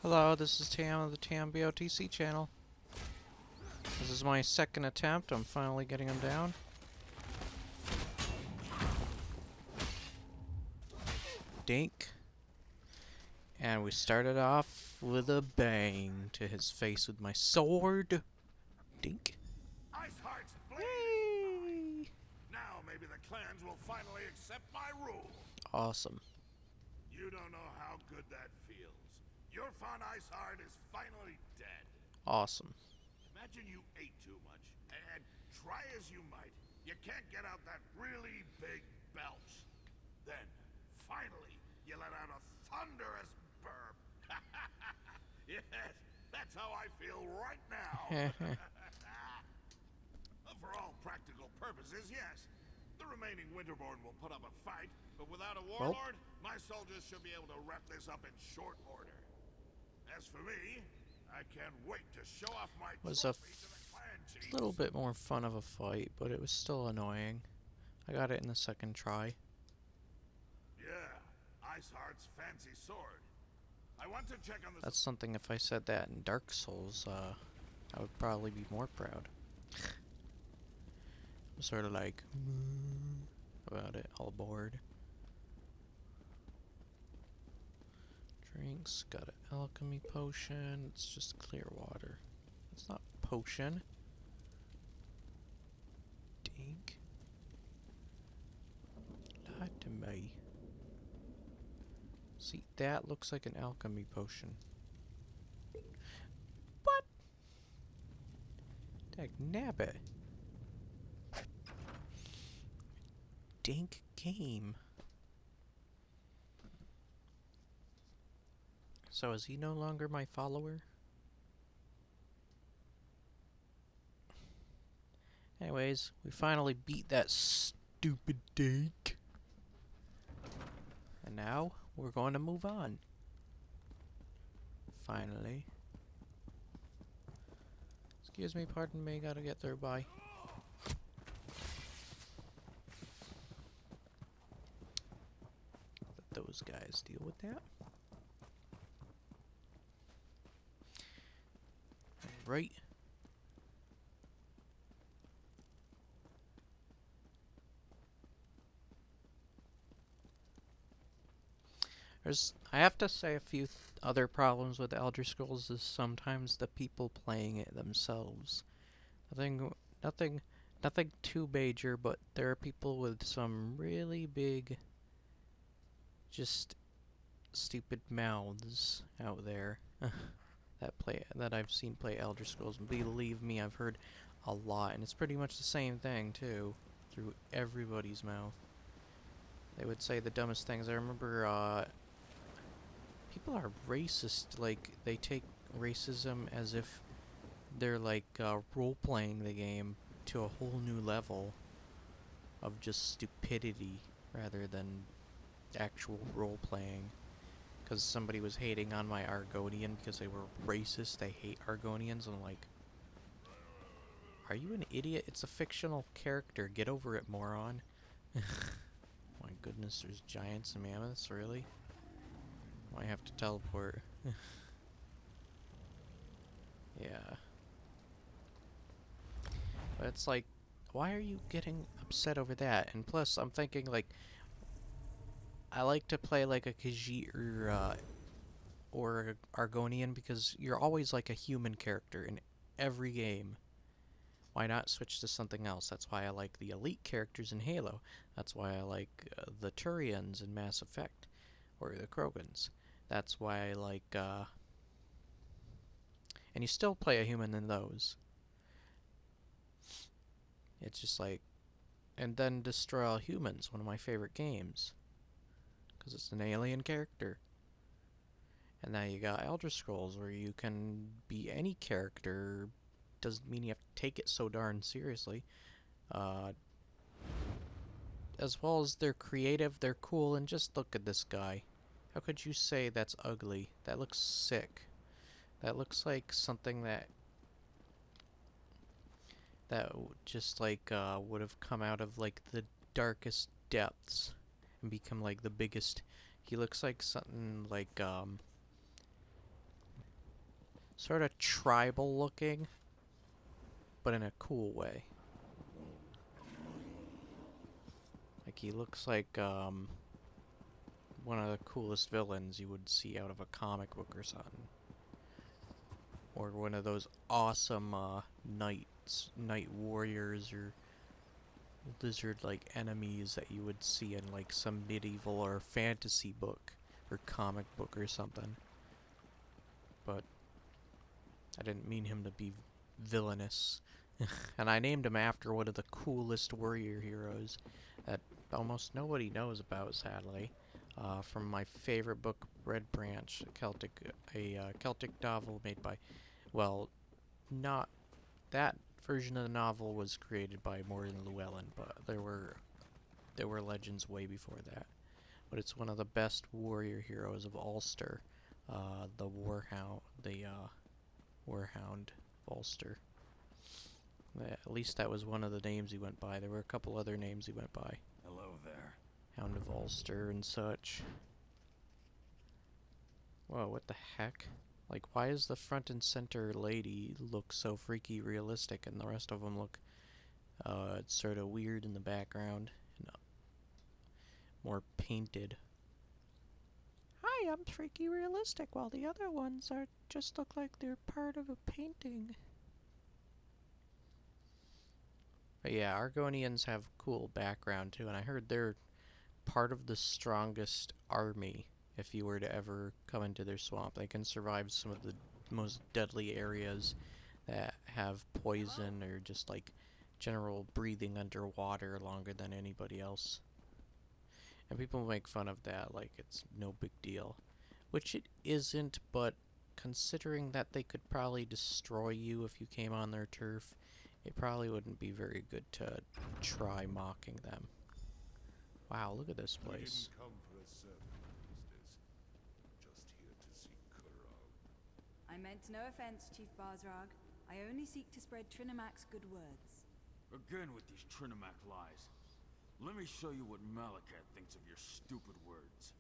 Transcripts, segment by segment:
Hello, this is Tam of the Tam BOTC channel. This is my second attempt. I'm finally getting him down. Dink. And we started off with a bang to his face with my sword. Dink. Ice Heart's blade Yay! Now maybe the clans will finally accept my rule. Awesome. You don't know how good that feels. Your fun Ice Heart is finally dead. Awesome. Imagine you ate too much, and try as you might, you can't get out that really big belch. Then, finally, you let out a thunderous burp. Yes, that's how I feel right now. For all practical purposes, yes. The remaining Winterbourne will put up a fight, but without a warlord, my soldiers should be able to wrap this up in short order. As for me, I can't wait to show off my Was a trophy to the clan chiefs. little bit more fun of a fight, but it was still annoying. I got it in the second try. Yeah, Ice Heart's fancy sword. I want to check on the... That's something if I said that in Dark Souls, I would probably be more proud. I'm sort of like about it, all bored. Drinks, got an alchemy potion. It's just clear water. It's not potion. Dink. Lied to me. See, that looks like an alchemy potion. What? Dag nabbit. Dink game. So is he no longer my follower? Anyways, we finally beat that stupid Dink. And now, we're going to move on. Finally. Excuse me, pardon me, gotta get there, bye. Let those guys deal with that. Right. I have to say a few other problems with Elder Scrolls is sometimes the people playing it themselves. Nothing too major, but there are people with some really big, just stupid mouths out there that I've seen play Elder Scrolls. And believe me, I've heard a lot, and it's pretty much the same thing too, through everybody's mouth. They would say the dumbest things. I remember, people are racist, like, they take racism as if they're, like, role-playing the game to a whole new level of just stupidity rather than actual role-playing. Because somebody was hating on my Argonian because they were racist, they hate Argonians, and I'm like, are you an idiot? It's a fictional character, get over it, moron. My goodness, there's giants and mammoths, really? Might have to teleport. Yeah. But it's like, why are you getting upset over that? And plus, I'm thinking, like, I like to play like a Khajiit or an Argonian because you're always like a human character in every game. Why not switch to something else? That's why I like the elite characters in Halo. That's why I like the Turians in Mass Effect, or the Krogans. That's why I like, and you still play a human in those. It's just like, and then Destroy All Humans, one of my favorite games, because it's an alien character. And now you got Elder Scrolls, where you can be any character. Doesn't mean you have to take it so darn seriously. As well as they're creative, they're cool, and just look at this guy. How could you say that's ugly? That looks sick. That looks like something that just like would have come out of like the darkest depths and become like the biggest. He looks like something like sort of tribal looking, but in a cool way. Like he looks like one of the coolest villains you would see out of a comic book or something. Or one of those awesome night warriors or lizard-like enemies that you would see in like some medieval or fantasy book or comic book or something. But I didn't mean him to be villainous. And I named him after one of the coolest warrior heroes that almost nobody knows about, sadly. From my favorite book, Red Branch, a Celtic novel made by, well, not that version of the novel was created by Morgan Llewellyn, but there were legends way before that. But it's one of the best warrior heroes of Ulster, the Warhound of Ulster. At least that was one of the names he went by. There were a couple other names he went by. Hello there. Hound of Ulster and such. Whoa, what the heck? Like, why is the front and center lady look so freaky realistic and the rest of them look sort of weird in the background and more painted? Hi, I'm freaky realistic, while the other ones are just look like they're part of a painting. But yeah, Argonians have cool background too, and I heard they're part of the strongest army. If you were to ever come into their swamp, they can survive some of the most deadly areas that have poison or just like general breathing underwater longer than anybody else. And people make fun of that like it's no big deal, which it isn't, but considering that they could probably destroy you if you came on their turf, it probably wouldn't be very good to try mocking them. Wow, look at this place. I didn't come for a servant, mistress. Just here to see Kurog. I meant no offense, Chief Barzrag. I only seek to spread Trinamac's good words. Again with these Trinimac lies. Let me show you what Malakat thinks of your stupid words.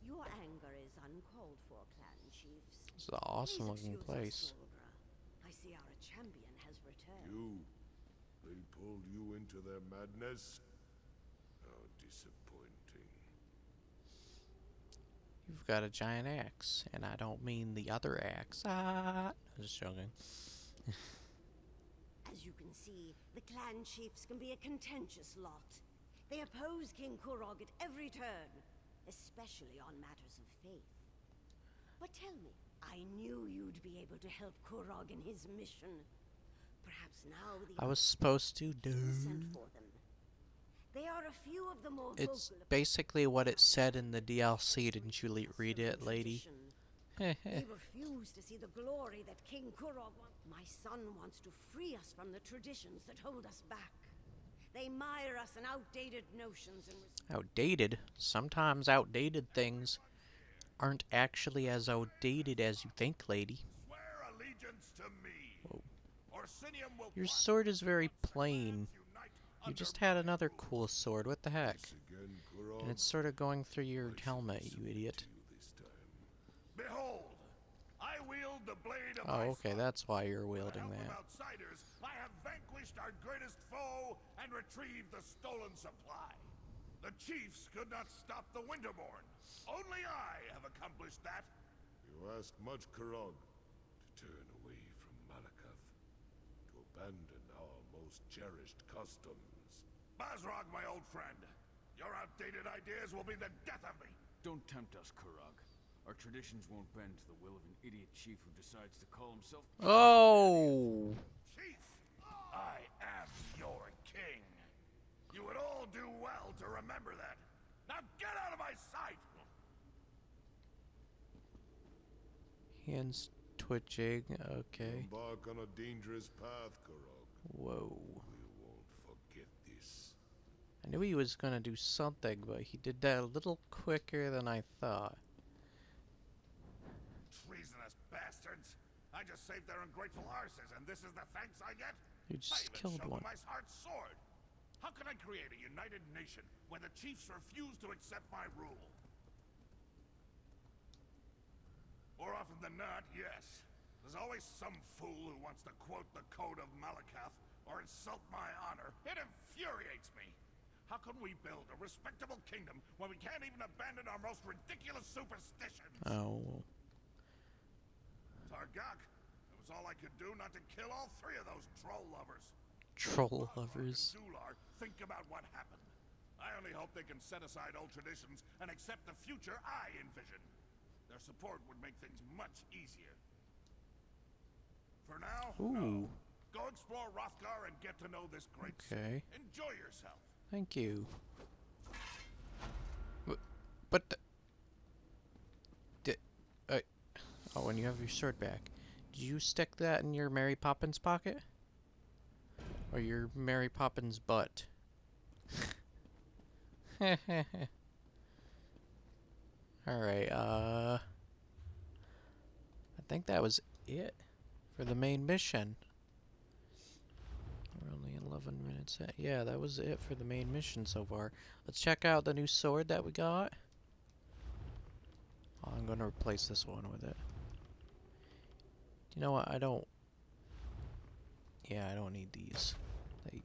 Your anger is uncalled for, clan chiefs. This is an awesome looking place. I see our champion has returned. They pulled you into their madness? How disappointing. You've got a giant axe, and I don't mean the other axe. I'm just joking. As you can see, the clan chiefs can be a contentious lot. They oppose King Kurog at every turn, especially on matters of faith. But tell me, I knew you'd be able to help Kurog in his mission. Perhaps now the I was supposed to send for them. They are a few of the more It's vocal basically what it said in the DLC. Didn't you read it, lady? They refuse to see the glory that King Kurog wants. My son wants to free us from the traditions that hold us back. They mire us in outdated notions and Outdated? Sometimes outdated things aren't actually as outdated as you think, lady. Swear allegiance to me. Whoa. Orsinium will Your sword is very plain. You just had another cool sword. What the heck? And it's sort of going through your helmet, you idiot. Behold, I wield the blade of Oh, my okay, sword. that's why you're With the wielding help of that. outsiders, I have vanquished our greatest foe and retrieved the stolen supply. The chiefs could not stop the Winterbourne. Only I have accomplished that. You ask much, Kurog, to turn away from Malakath, to abandon our most cherished customs. Bazrog, my old friend, your outdated ideas will be the death of me. Don't tempt us, Kurog. Our traditions won't bend to the will of an idiot chief who decides to call himself... Oh! Chief, I am your king. You would all do well to remember that. Now get out of my sight! Hands twitching, okay. Embark on a dangerous path, Kurog. Whoa. We won't forget this. I knew he was gonna do something, but he did that a little quicker than I thought. Treasonous bastards! I just saved their ungrateful arses, and this is the thanks I get? You I just even killed showed one. them my heart sword. How can I create a united nation when the chiefs refuse to accept my rule? More often than not, yes. There's always some fool who wants to quote the Code of Malakath or insult my honor. It infuriates me. How can we build a respectable kingdom when we can't even abandon our most ridiculous superstitions? Oh. Targak, it was all I could do not to kill all three of those troll lovers. Troll Balrog lovers. and Dular think about what happened. I only hope they can set aside old traditions and accept the future I envision. Their support would make things much easier. For now, Ooh. go explore Rothgar and get to know this great Okay. city. Enjoy yourself. Thank you. But oh, when you have your sword back, did you stick that in your Mary Poppins pocket? Or your Mary Poppins butt? Alright, I think that was it for the main mission. We're only 11 minutes in. Yeah, that was it for the main mission so far. Let's check out the new sword that we got. Oh, I'm gonna replace this one with it. You know what? I don't need these. They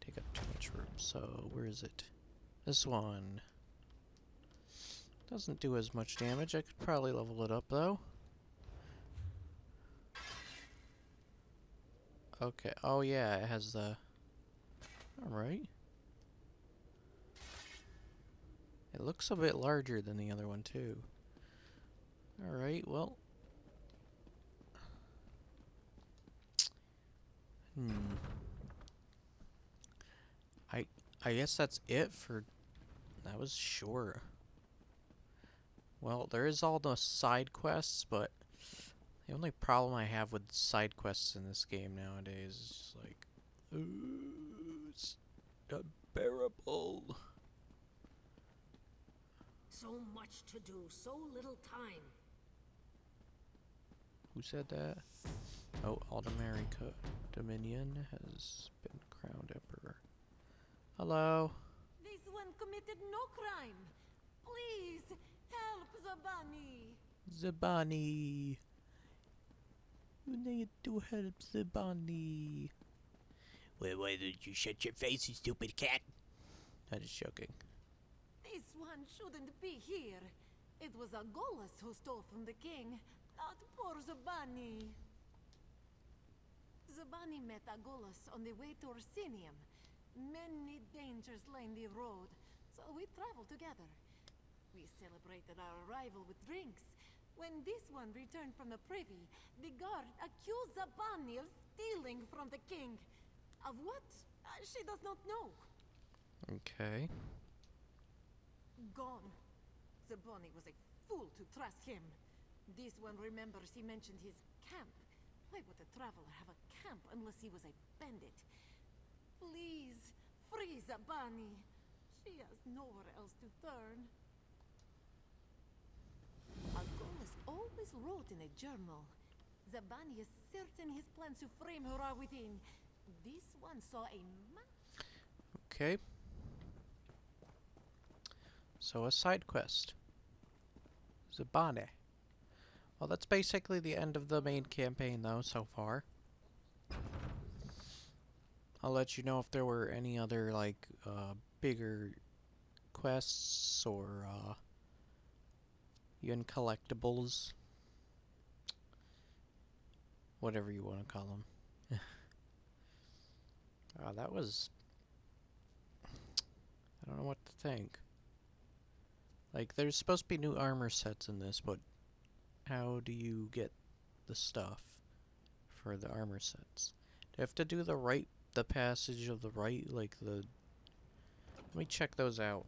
take up too much room. So, where is it? This one. Doesn't do as much damage. I could probably level it up, though. Okay. Oh, yeah, it has the... Alright. It looks a bit larger than the other one, too. Alright, well... I guess that's it for... That was short. Well, there is all the side quests, but... The only problem I have with side quests in this game nowadays is just like... it's unbearable. So much to do, so little time. Who said that? Oh, Aldemarica Dominion has been crowned emperor. Hello. This one committed no crime. Please, help Zabani. Zabani. You need to help Zabani. Well, why don't you shut your face, you stupid cat? I'm just joking. This one shouldn't be here. It was Agolus who stole from the king, not poor Zabani. Zabani met Agolus on the way to Orsinium. Many dangers lined the road, so we traveled together. We celebrated our arrival with drinks. When this one returned from the privy, the guard accused Zabani of stealing from the king. Of what? She does not know. Okay. Gone. Zabani was a fool to trust him. This one remembers he mentioned his camp. Why would a traveler have a camp unless he was a bandit? Please, free Zabani. She has nowhere else to turn. Agolus always wrote in a journal. Zabani is certain his plans to frame her are within. This one saw a Okay. So a side quest. Zabane. Well, that's basically the end of the main campaign, though, so far. I'll let you know if there were any other, like, bigger quests or, even collectibles. Whatever you want to call them. That was... I don't know what to think. Like, there's supposed to be new armor sets in this, but how do you get the stuff for the armor sets? Do you have to do the passage of the rite, like the... Let me check those out.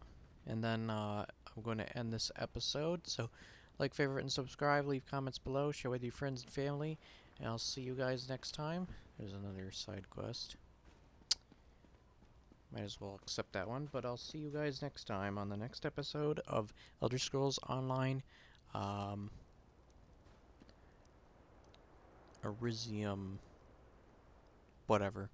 And then, I'm going to end this episode, so like, favorite, and subscribe, leave comments below, share with your friends and family, and I'll see you guys next time. There's another side quest. Might as well accept that one, but I'll see you guys next time on the next episode of Elder Scrolls Online, Elysium, whatever.